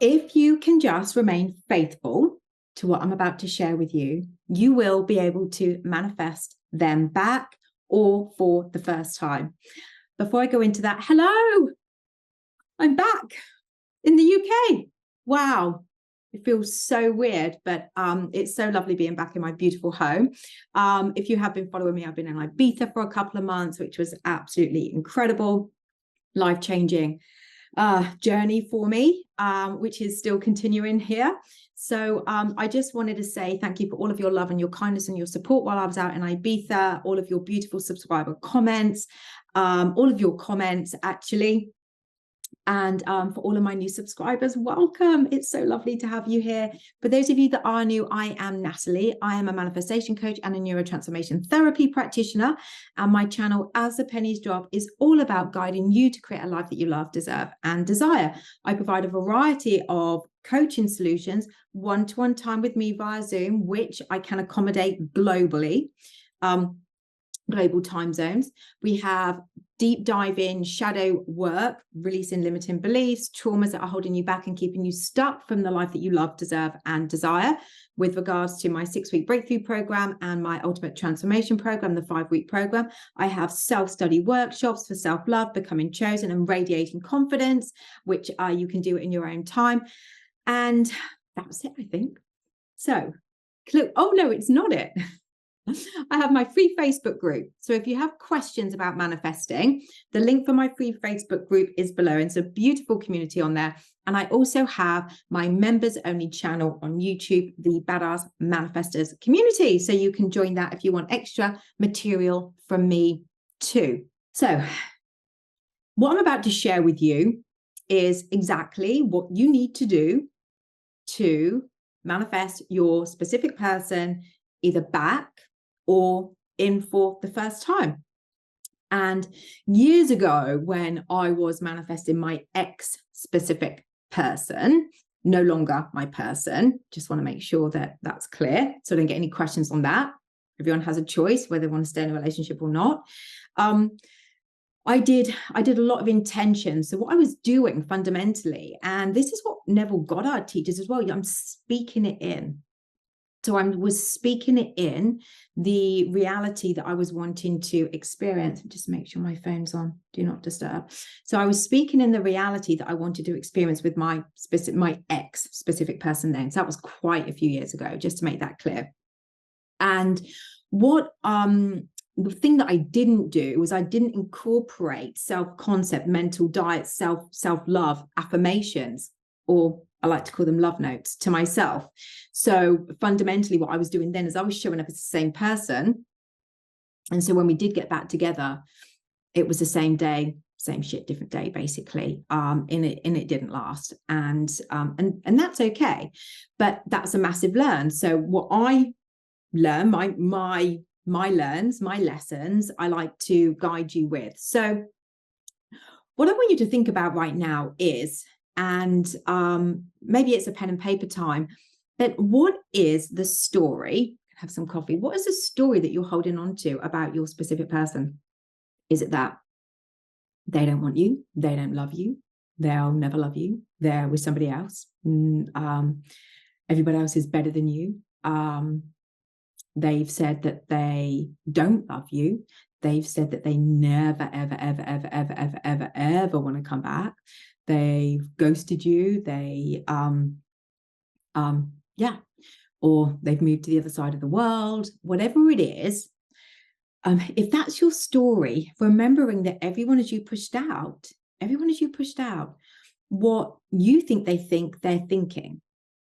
If you can just remain faithful to what I'm about to share with you, you will be able to manifest them back or for the first time. Before I go into that, hello, I'm back in the UK. Wow. It feels so weird, but it's so lovely being back in my beautiful home. If you have been following me, I've been in Ibiza for a couple of months, which was absolutely incredible, life-changing journey for me, which is still continuing here. So I just wanted to say thank you for all of your love and your kindness and your support while I was out in Ibiza, all of your beautiful subscriber comments, all of your comments actually. And for all of my new subscribers, welcome. It's so lovely to have you here. For those of you that are new, I am Natalie. I am a manifestation coach and a neurotransformation therapy practitioner. And my channel, As the Pennies Drop, is all about guiding you to create a life that you love, deserve, and desire. I provide a variety of coaching solutions, one-to-one time with me via Zoom, which I can accommodate globally. Global time zones. We have deep dive in shadow work, releasing limiting beliefs, traumas that are holding you back and keeping you stuck from the life that you love, deserve, and desire. With regards to my 6-week breakthrough program and my ultimate transformation program, the 5-week program, I have self-study workshops for self-love, becoming chosen, and radiating confidence, which you can do in your own time. And that's it, I think. So, oh no, it's not it. I have my free Facebook group. So if you have questions about manifesting, the link for my free Facebook group is below. It's a beautiful community on there. And I also have my members only channel on YouTube, the Badass Manifestors community. So you can join that if you want extra material from me too. So what I'm about to share with you is exactly what you need to do to manifest your specific person either back or in for the first time. And years ago, when I was manifesting my ex-specific person, no longer my person, just want to make sure that that's clear, so I don't get any questions on that. Everyone has a choice whether they want to stay in a relationship or not. I did a lot of intention. So what I was doing fundamentally, and this is what Neville Goddard teaches as well, I'm speaking it in. So I was speaking it in, the reality that I was wanting to experience. Just make sure my phone's on, do not disturb. So I was speaking in the reality that I wanted to experience with my ex specific person then. So that was quite a few years ago, just to make that clear. And what the thing that I didn't do was I didn't incorporate self-concept, mental diet, self-love, affirmations, or I like to call them love notes, to myself. So fundamentally what I was doing then is I was showing up as the same person. And so when we did get back together, it was the same day, same shit, different day, basically. And it didn't last. And that's okay. But that's a massive learn. So what I learn, my lessons, I like to guide you with. So what I want you to think about right now is, and maybe it's a pen and paper time, but what is the story? Have some coffee. What is the story that you're holding on to about your specific person? Is it that they don't want you, they don't love you, they'll never love you, they're with somebody else, everybody else is better than you, they've said that they don't love you, they've said that they never ever want to come back, they've ghosted you, they or they've moved to the other side of the world, whatever it is. If that's your story, remembering that everyone as you pushed out, what you think they're thinking,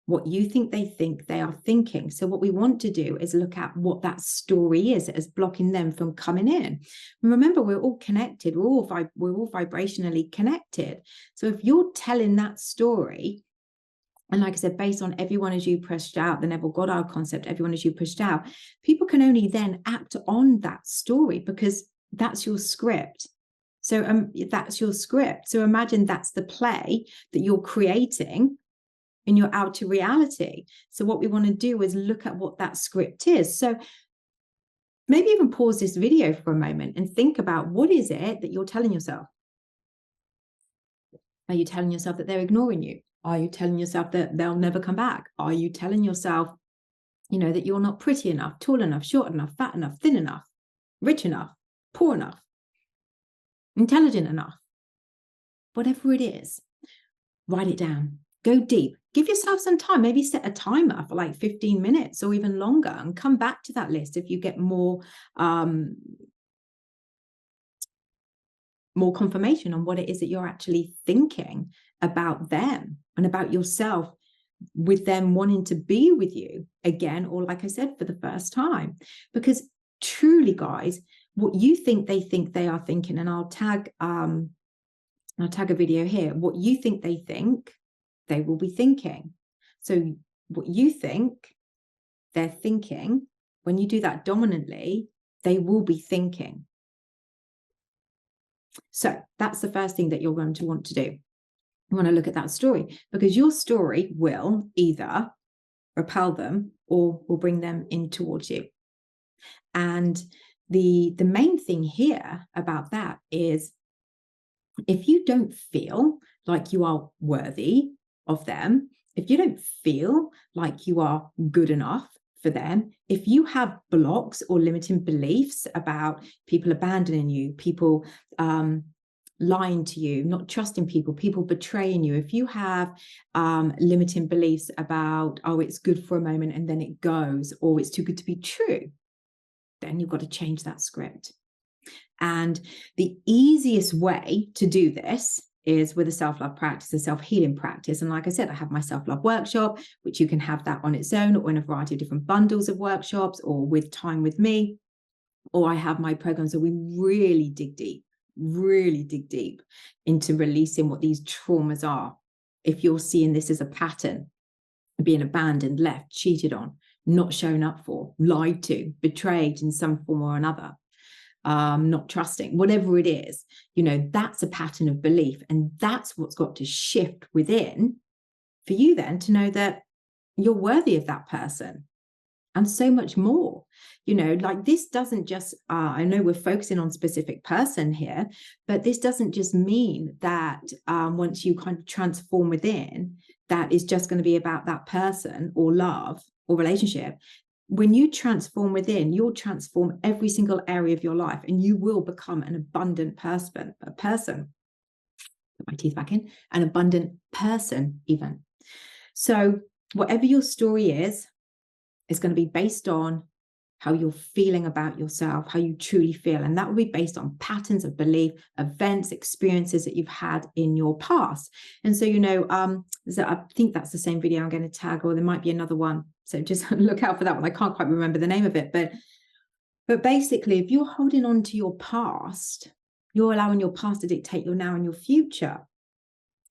what you think they think they are thinking. So what we want to do is look at what that story is that is blocking them from coming in. And remember, we're all connected. We're all vibrationally connected. So if you're telling that story, and like I said, based on everyone as you pushed out, the Neville Goddard concept, everyone as you pushed out, people can only then act on that story because that's your script. So that's your script. So imagine that's the play that you're creating in your outer reality. So what we want to do is look at what that script is. So maybe even pause this video for a moment and think about, what is it that you're telling yourself? Are you telling yourself that they're ignoring you? Are you telling yourself that they'll never come back? Are you telling yourself, that you're not pretty enough, tall enough, short enough, fat enough, thin enough, rich enough, poor enough, intelligent enough? Whatever it is, write it down. Go deep. Give yourself some time. Maybe set a timer for like 15 minutes or even longer and come back to that list if you get more confirmation on what it is that you're actually thinking about them and about yourself, with them wanting to be with you again, or like I said, for the first time. Because truly, guys, what you think they are thinking, and I'll tag a video here, what you think they will be thinking. So what you think they're thinking, when you do that dominantly, they will be thinking. So that's the first thing that you're going to want to do. You want to look at that story, because your story will either repel them or will bring them in towards you. And the main thing here about that is, if you don't feel like you are worthy of them, if you don't feel like you are good enough for them, if you have blocks or limiting beliefs about people abandoning you, people lying to you, not trusting people, people betraying you, if you have limiting beliefs about, oh, it's good for a moment and then it goes, or it's too good to be true, then you've got to change that script. And the easiest way to do this is with a self-love practice, a self-healing practice. And like I said, I have my self-love workshop, which you can have that on its own or in a variety of different bundles of workshops or with Time with Me. Or I have my programs where we really dig deep into releasing what these traumas are. If you're seeing this as a pattern, being abandoned, left, cheated on, not shown up for, lied to, betrayed in some form or another, not trusting, whatever it is, that's a pattern of belief. And that's what's got to shift within for you then to know that you're worthy of that person and so much more. Like, this doesn't just, I know we're focusing on specific person here, but this doesn't just mean that once you kind of transform within, that is just going to be about that person or love or relationship. When you transform within, you'll transform every single area of your life, and you will become an abundant person. Put my teeth back in, an abundant person even. So whatever your story is going to be based on how you're feeling about yourself, how you truly feel. And that will be based on patterns of belief, events, experiences that you've had in your past. And so, I think that's the same video I'm going to tag, or there might be another one. So just look out for that one. I can't quite remember the name of it. But basically, if you're holding on to your past, you're allowing your past to dictate your now and your future.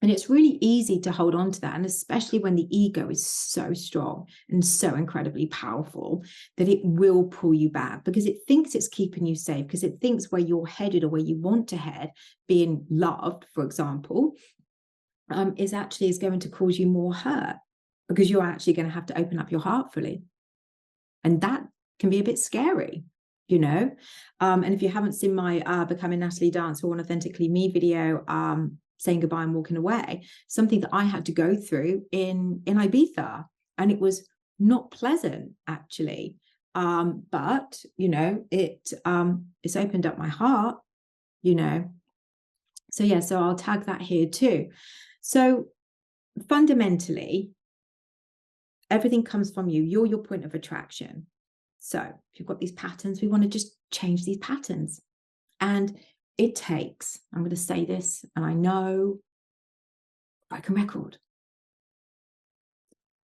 And it's really easy to hold on to that. And especially when the ego is so strong and so incredibly powerful that it will pull you back, because it thinks it's keeping you safe, because it thinks where you're headed or where you want to head, being loved, for example, is going to cause you more hurt, because you're actually going to have to open up your heart fully. And that can be a bit scary, And if you haven't seen my Becoming Natalie Dance or One Authentically Me video, saying goodbye and walking away, something that I had to go through in Ibiza, and it was not pleasant actually, but it's opened up my heart, so I'll tag that here too. So fundamentally, everything comes from you. You're your point of attraction. So if you've got these patterns, we want to just change these patterns. And it takes, I'm going to say this, and I know, broken record,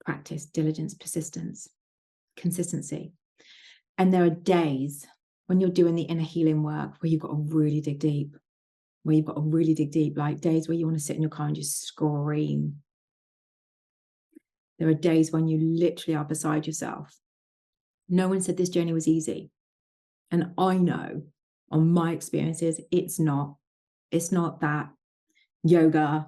practice, diligence, persistence, consistency. And there are days when you're doing the inner healing work where you've got to really dig deep, like days where you want to sit in your car and just scream. There are days when you literally are beside yourself. No one said this journey was easy. And I know on my experiences, it's not that yoga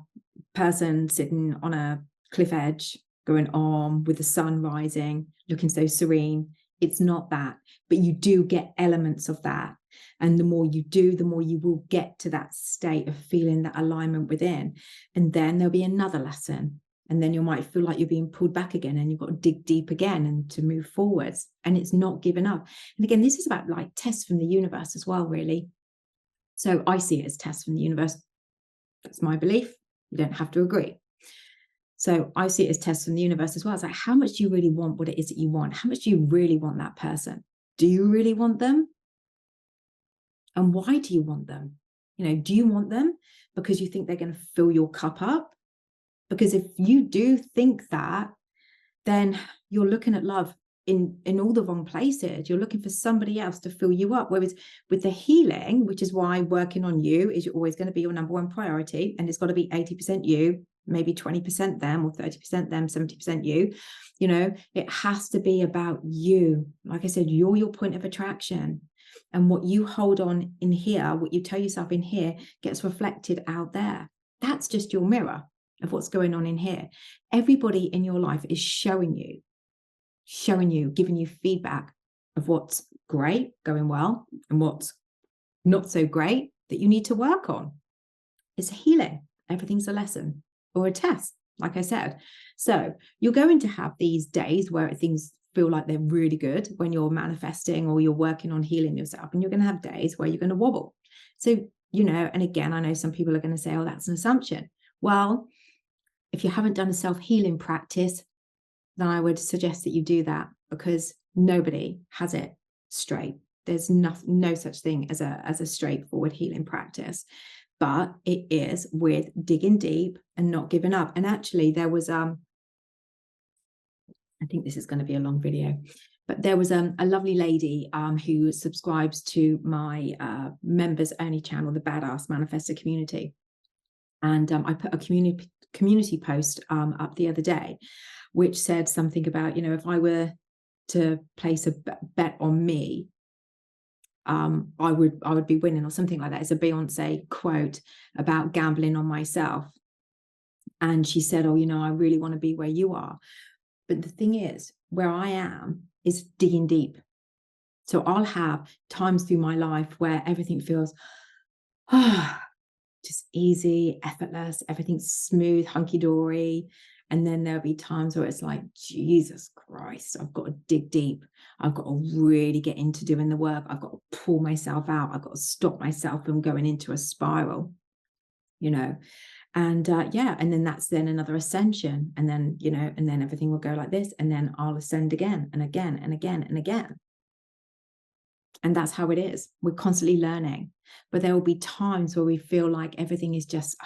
person sitting on a cliff edge, going on with the sun rising, looking so serene. It's not that, but you do get elements of that. And the more you do, the more you will get to that state of feeling that alignment within. And then there'll be another lesson, And then you might feel like you're being pulled back again, and you've got to dig deep again and to move forwards. And it's not giving up. And again, this is about like tests from the universe as well, really. So I see it as tests from the universe. That's my belief. You don't have to agree. So I see it as tests from the universe as well. It's like, how much do you really want what it is that you want? How much do you really want that person? Do you really want them? And why do you want them? Do you want them because you think they're going to fill your cup up? Because if you do think that, then you're looking at love in all the wrong places. You're looking for somebody else to fill you up. Whereas with the healing, which is why working on you is always going to be your number one priority, and it's got to be 80% you, maybe 20% them, or 30% them, 70% you. It has to be about you. Like I said, you're your point of attraction. And what you hold on in here, what you tell yourself in here, gets reflected out there. That's just your mirror of what's going on in here. Everybody in your life is showing you, giving you feedback of what's great, going well, and what's not so great that you need to work on. It's a healing. Everything's a lesson or a test, like I said. So you're going to have these days where things feel like they're really good when you're manifesting or you're working on healing yourself, and you're going to have days where you're going to wobble. So, and again, I know some people are going to say, oh, that's an assumption. Well, if you haven't done a self-healing practice, then I would suggest that you do that, because nobody has it straight. There's no such thing as a straightforward healing practice, but it is with digging deep and not giving up. And actually there was, I think this is going to be a long video, but there was a lovely lady who subscribes to my members only channel, the Badass Manifestor Community. And I put a community post up the other day, which said something about, if I were to place a bet on me, I would be winning, or something like that. It's a Beyonce quote about gambling on myself. And she said, oh, I really want to be where you are. But the thing is, where I am is digging deep. So I'll have times through my life where everything feels, just easy, effortless, everything's smooth, hunky-dory. And then there'll be times where it's like, Jesus Christ, I've got to dig deep. I've got to really get into doing the work. I've got to pull myself out. I've got to stop myself from going into a spiral, and and then that's then another ascension. And then, and then everything will go like this. And then I'll ascend again and again and again and again. And that's how it is. We're constantly learning, but there will be times where we feel like everything is just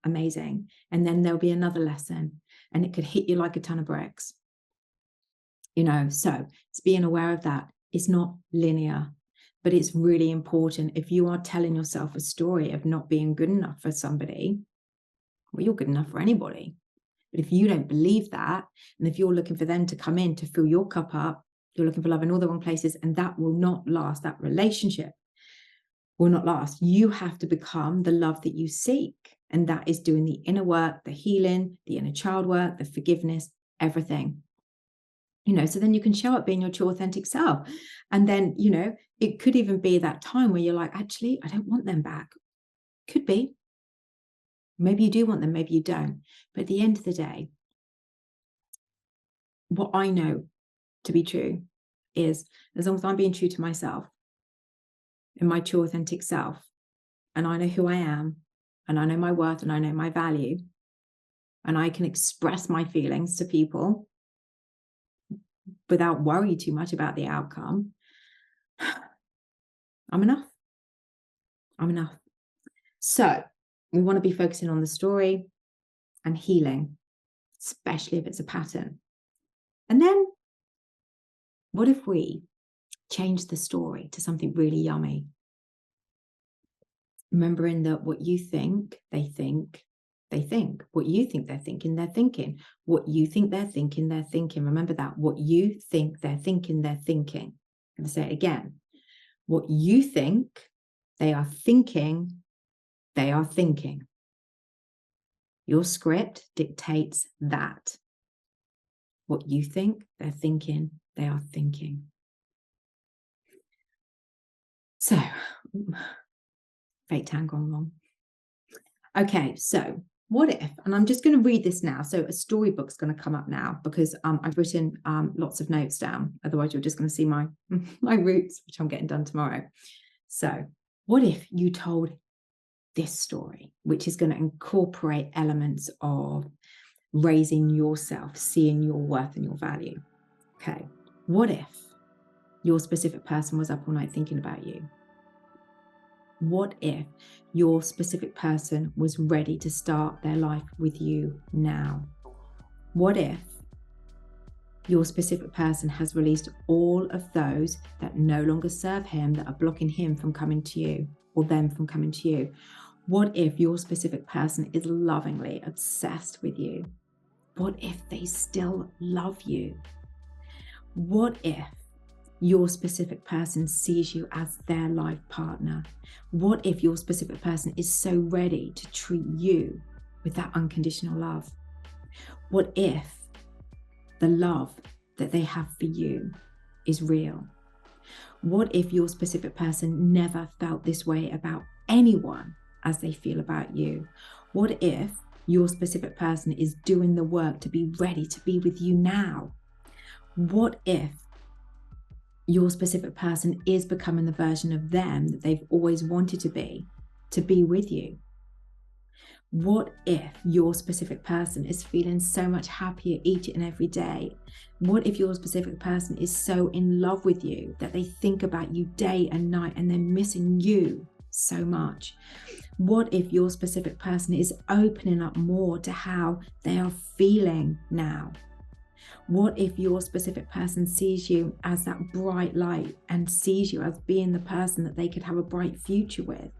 amazing. And then there'll be another lesson, and it could hit you like a ton of bricks, so it's being aware of that. It's not linear, but it's really important. If you are telling yourself a story of not being good enough for somebody, well, you're good enough for anybody. But if you don't believe that, and if you're looking for them to come in to fill your cup up, you're looking for love in all the wrong places, and that will not last. That relationship will not last. You have to become the love that you seek. And that is doing the inner work, the healing, the inner child work, the forgiveness, everything. So then you can show up being your true authentic self. And then, it could even be that time where you're like, actually, I don't want them back. Could be. Maybe you do want them, maybe you don't. But at the end of the day, what I know to be true is, as long as I'm being true to myself and my true authentic self, and I know who I am, and I know my worth, and I know my value, and I can express my feelings to people without worrying too much about the outcome, I'm enough. I'm enough. So we want to be focusing on the story and healing, especially if it's a pattern. And then what if we change the story to something really yummy? Remembering that what you think, they think, they think. What you think they're thinking, they're thinking. What you think they're thinking, they're thinking. Remember that. What you think they're thinking, they're thinking. I'm going to say it again. What you think they are thinking, they are thinking. Your script dictates that. What you think they're thinking, they are thinking. So, fake tan gone wrong. Okay, so What if, and I'm just going to read this now. So a storybook's going to come up now because I've written lots of notes down. Otherwise, you're just going to see my roots, which I'm getting done tomorrow. So what if you told this story, which is going to incorporate elements of raising yourself, seeing your worth and your value? Okay. What if your specific person was up all night thinking about you? What if your specific person was ready to start their life with you now? What if your specific person has released all of those that no longer serve him, that are blocking him from coming to you or them from coming to you? What if your specific person is lovingly obsessed with you? What if they still love you? What if your specific person sees you as their life partner? What if your specific person is so ready to treat you with that unconditional love? What if the love that they have for you is real? What if your specific person never felt this way about anyone as they feel about you? What if your specific person is doing the work to be ready to be with you now? What if your specific person is becoming the version of them that they've always wanted to be with you? What if your specific person is feeling so much happier each and every day? What if your specific person is so in love with you that they think about you day and night and they're missing you so much? What if your specific person is opening up more to how they are feeling now? What if your specific person sees you as that bright light and sees you as being the person that they could have a bright future with?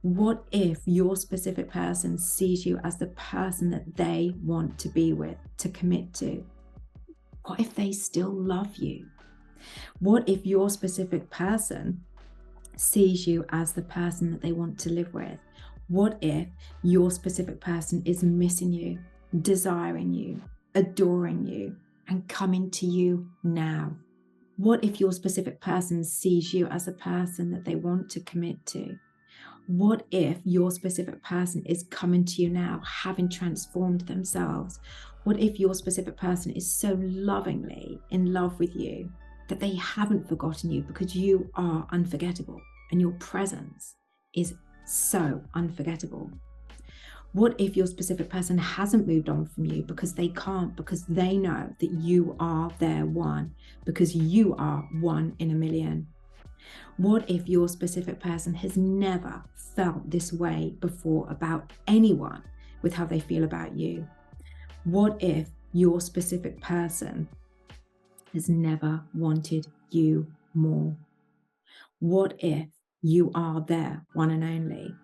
What if your specific person sees you as the person that they want to be with, to commit to? What if they still love you? What if your specific person sees you as the person that they want to live with? What if your specific person is missing you, desiring you, adoring you, and coming to you now? What if your specific person sees you as a person that they want to commit to? What if your specific person is coming to you now, having transformed themselves? What if your specific person is so lovingly in love with you that they haven't forgotten you because you are unforgettable and your presence is so unforgettable? What if your specific person hasn't moved on from you because they can't, because they know that you are their one, because you are one in a million? What if your specific person has never felt this way before about anyone with how they feel about you? What if your specific person has never wanted you more? What if you are their one and only?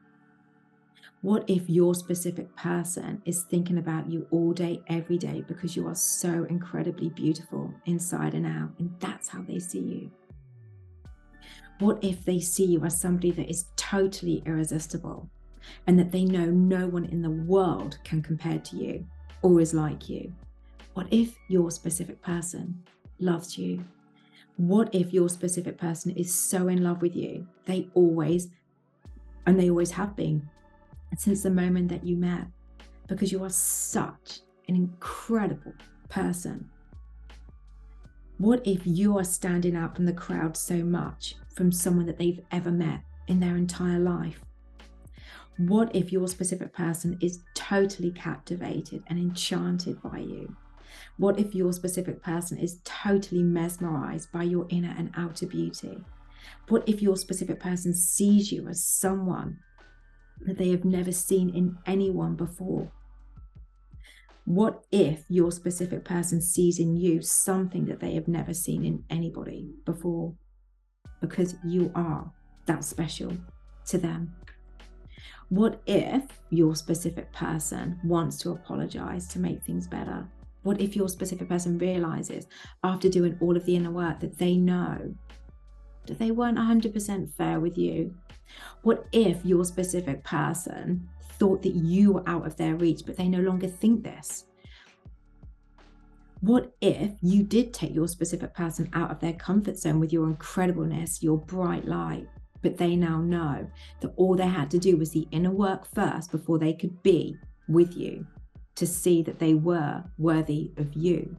What if your specific person is thinking about you all day, every day, because you are so incredibly beautiful inside and out, and that's how they see you? What if they see you as somebody that is totally irresistible and that they know no one in the world can compare to you or is like you? What if your specific person loves you? What if your specific person is so in love with you, they always have been since the moment that you met, because you are such an incredible person? What if you are standing out from the crowd so much from someone that they've ever met in their entire life? What if your specific person is totally captivated and enchanted by you? What if your specific person is totally mesmerized by your inner and outer beauty? What if your specific person sees you as someone that they have never seen in anyone before? What if your specific person sees in you something that they have never seen in anybody before? Because you are that special to them. What if your specific person wants to apologize to make things better? What if your specific person realizes after doing all of the inner work that they know that they weren't 100% fair with you? What if your specific person thought that you were out of their reach, but they no longer think this? What if you did take your specific person out of their comfort zone with your incredibleness, your bright light, but they now know that all they had to do was the inner work first before they could be with you to see that they were worthy of you?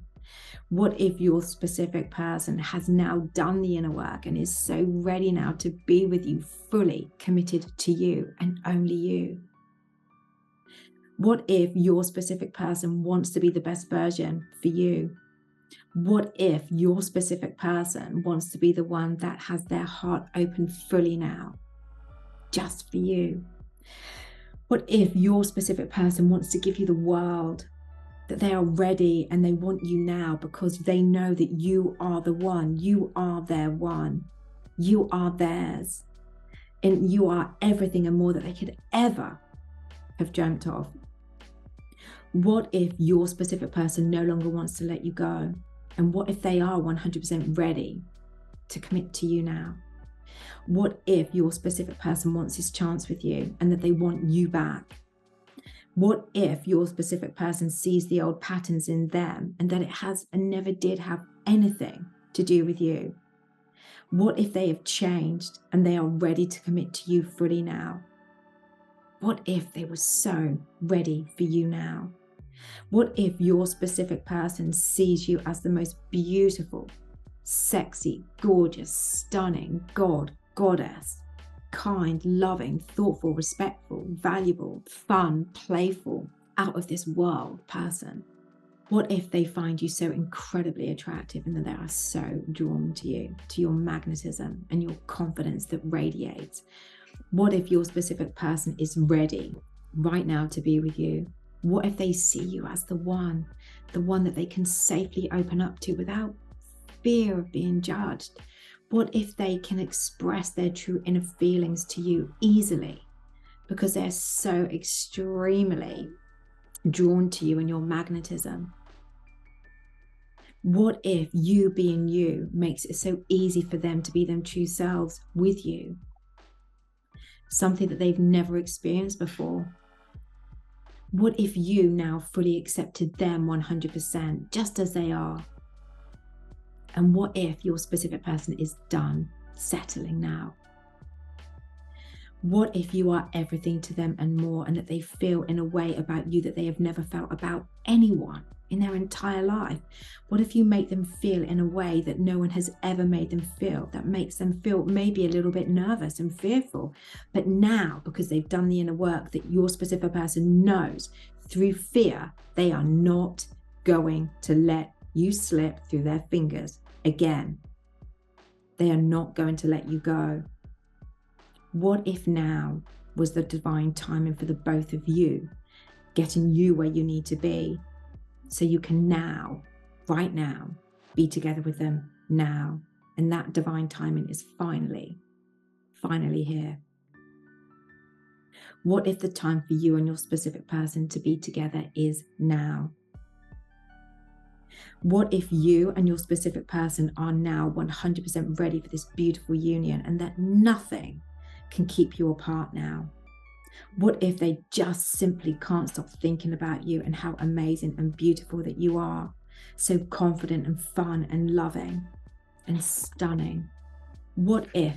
What if your specific person has now done the inner work and is so ready now to be with you, fully committed to you and only you? What if your specific person wants to be the best version for you? What if your specific person wants to be the one that has their heart open fully now, just for you? What if your specific person wants to give you the world, that they are ready and they want you now because they know that you are the one, you are their one, you are theirs, and you are everything and more that they could ever have dreamt of? What if your specific person no longer wants to let you go? And what if they are 100% ready to commit to you now? What if your specific person wants this chance with you and that they want you back? What if your specific person sees the old patterns in them and that it has and never did have anything to do with you? What if they have changed and they are ready to commit to you fully now? What if they were so ready for you now? What if your specific person sees you as the most beautiful, sexy, gorgeous, stunning goddess, kind, loving, thoughtful, respectful, valuable, fun, playful, out of this world person? What if they find you so incredibly attractive and that they are so drawn to you, to your magnetism and your confidence that radiates? What if your specific person is ready right now to be with you? What if they see you as the one that they can safely open up to without fear of being judged? What if they can express their true inner feelings to you easily because they're so extremely drawn to you and your magnetism? What if you being you makes it so easy for them to be them true selves with you? Something that they've never experienced before. What if you now fully accepted them 100%, just as they are? And what if your specific person is done settling now? What if you are everything to them and more, and that they feel in a way about you that they have never felt about anyone in their entire life? What if you make them feel in a way that no one has ever made them feel, that makes them feel maybe a little bit nervous and fearful, but now, because they've done the inner work, that your specific person knows through fear, they are not going to let you slip through their fingers again. They are not going to let you go. What if now was the divine timing for the both of you, getting you where you need to be, so you can now, right now, be together with them now? And that divine timing is finally here. What if the time for you and your specific person to be together is now? What if you and your specific person are now 100% ready for this beautiful union and that nothing can keep you apart now? What if they just simply can't stop thinking about you and how amazing and beautiful that you are, so confident and fun and loving and stunning? What if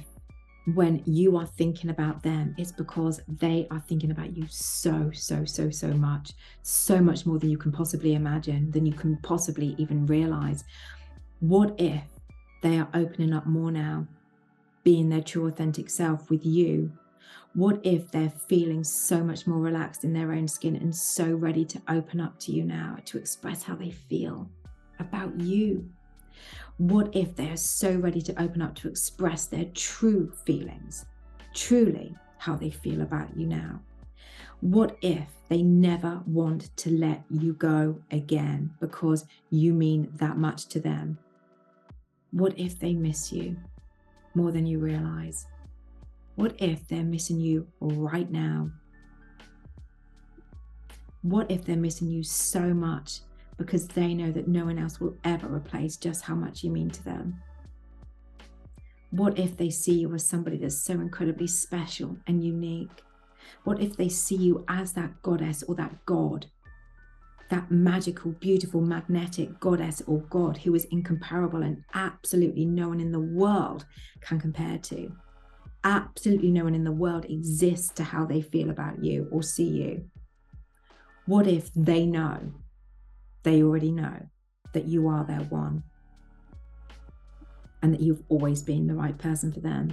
when you are thinking about them, it's because they are thinking about you so much, so much more than you can possibly imagine, than you can possibly even realize? What if they are opening up more now, being their true authentic self with you? What if they're feeling so much more relaxed in their own skin and so ready to open up to you now, to express how they feel about you? What if they're so ready to open up to express their true feelings, truly how they feel about you now? What if they never want to let you go again because you mean that much to them? What if they miss you more than you realize? What if they're missing you right now? What if they're missing you so much because they know that no one else will ever replace just how much you mean to them? What if they see you as somebody that's so incredibly special and unique? What if they see you as that goddess or that god, that magical, beautiful, magnetic goddess or god who is incomparable and absolutely no one in the world can compare to? Absolutely no one in the world exists to how they feel about you or see you. What if they already know that you are their one and that you've always been the right person for them?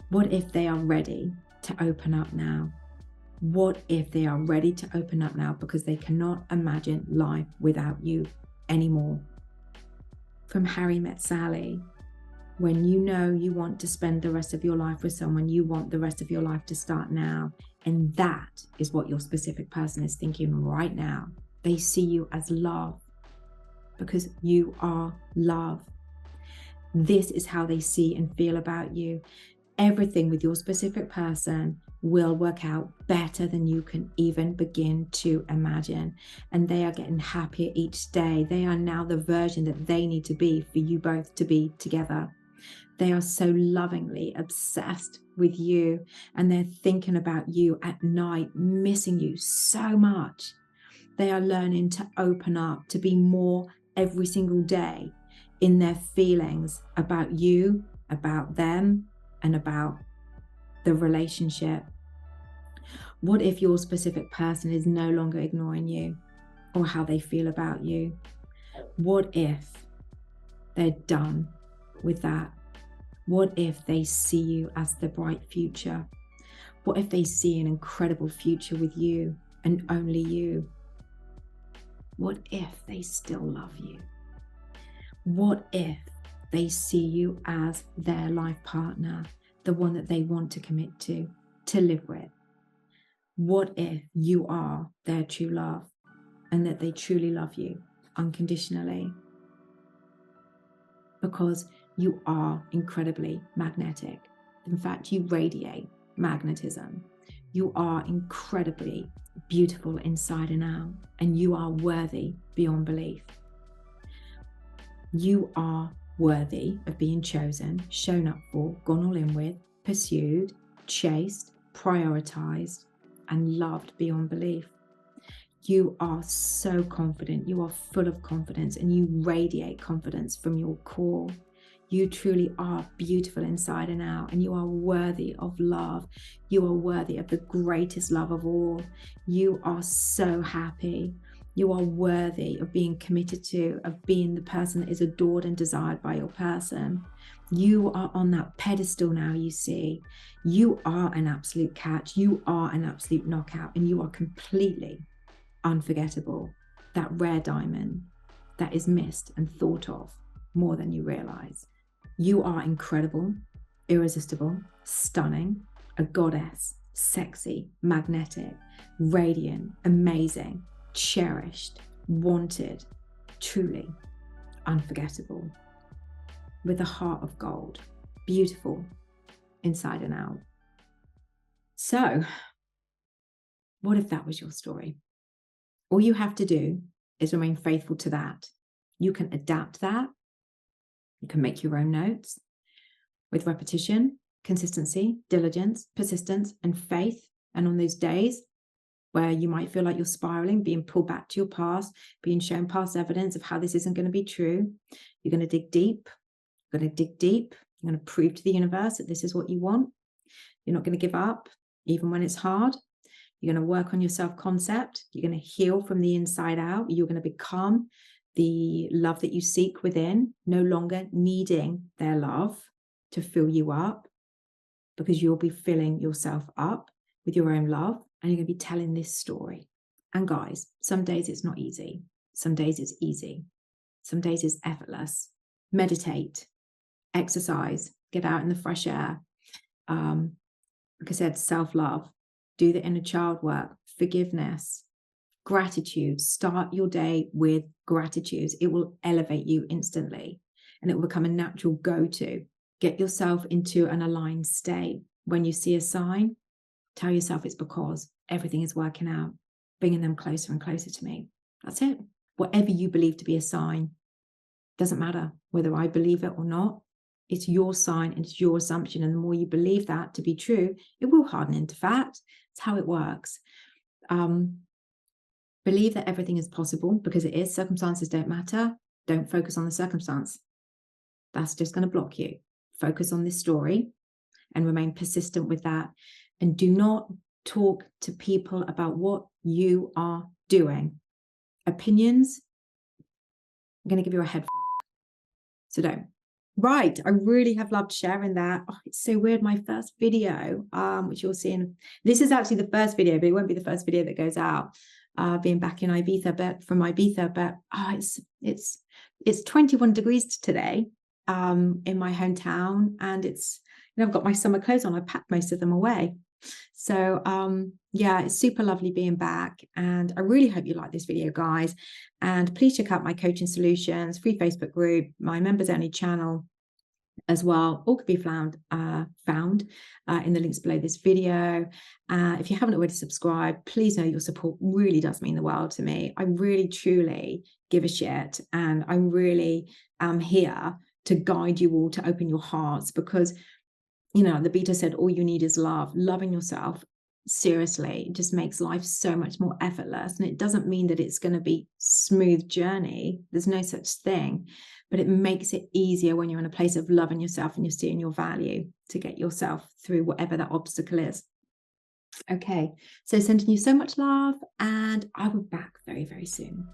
What if they are ready to open up now? What if they are ready to open up now because they cannot imagine life without you anymore? From Harry Met Sally, when you know you want to spend the rest of your life with someone, you want the rest of your life to start now. And that is what your specific person is thinking right now. They see you as love because you are love. This is how they see and feel about you. Everything with your specific person will work out better than you can even begin to imagine. And they are getting happier each day. They are now the version that they need to be for you both to be together. They are so lovingly obsessed with you, and they're thinking about you at night, missing you so much. They are learning to open up, to be more every single day in their feelings about you, about them, and about the relationship. What if your specific person is no longer ignoring you or how they feel about you? What if they're done with that? What if they see you as the bright future? What if they see an incredible future with you and only you? What if they still love you? What if they see you as their life partner, the one that they want to commit to live with? What if you are their true love and that they truly love you unconditionally? Because you are incredibly magnetic. In fact, you radiate magnetism. You are incredibly beautiful inside and out, and you are worthy beyond belief. You are worthy of being chosen, shown up for, gone all in with, pursued, chased, prioritized, and loved beyond belief. You are so confident. You are full of confidence, and you radiate confidence from your core. You truly are beautiful inside and out, and you are worthy of love. You are worthy of the greatest love of all. You are so happy. You are worthy of being committed to, of being the person that is adored and desired by your person. You are on that pedestal now, you see. You are an absolute catch. You are an absolute knockout, and you are completely unforgettable. That rare diamond that is missed and thought of more than you realize. You are incredible, irresistible, stunning, a goddess, sexy, magnetic, radiant, amazing, cherished, wanted, truly unforgettable, with a heart of gold, beautiful inside and out. So, what if that was your story? All you have to do is remain faithful to that. You can adapt that. You can make your own notes with repetition, consistency, diligence, persistence, and faith. And on those days where you might feel like you're spiraling, being pulled back to your past, being shown past evidence of how this isn't going to be true, you're going to dig deep. You're going to dig deep. You're going to prove to the universe that this is what you want. You're not going to give up, even when it's hard. You're going to work on your self-concept. You're going to heal from the inside out. You're going to become the love that you seek within, no longer needing their love to fill you up, because you'll be filling yourself up with your own love, and you're going to be telling this story. And guys, some days it's not easy. Some days it's easy. Some days it's effortless. Meditate, exercise, get out in the fresh air. Like I said, self-love, do the inner child work, forgiveness, gratitude. Start your day with gratitude. It will elevate you instantly, and it will become a natural go-to. Get yourself into an aligned state. When you see a sign, tell yourself it's because everything is working out, bringing them closer and closer to me. That's it. Whatever you believe to be a sign, doesn't matter whether I believe it or not. It's your sign and it's your assumption. And the more you believe that to be true, it will harden into fact. It's how it works. Believe that everything is possible, because it is. Circumstances don't matter. Don't focus on the circumstance. That's just going to block you. Focus on this story and remain persistent with that. And do not talk to people about what you are doing. Opinions, I'm going to give you a head. So don't. Right. I really have loved sharing that. Oh, it's so weird. My first video, which you'll see in, this is actually the first video, but it won't be the first video that goes out, being back in Ibiza, but from Ibiza, but it's 21 degrees today, in my hometown. And it's, I've got my summer clothes on. I packed most of them away. So yeah, it's super lovely being back, and I really hope you like this video, guys. And please check out my coaching solutions free Facebook group, my members only channel as well. All could be found in the links below this video. If you haven't already subscribed, please know your support really does mean the world to me. I really truly give a shit, and I really am here to guide you all to open your hearts, because the beta said, all you need is love. Loving yourself, seriously, just makes life so much more effortless. And it doesn't mean that it's going to be smooth journey. There's no such thing, but it makes it easier when you're in a place of loving yourself and you're seeing your value to get yourself through whatever that obstacle is. Okay, so sending you so much love, and I will be back very, very soon.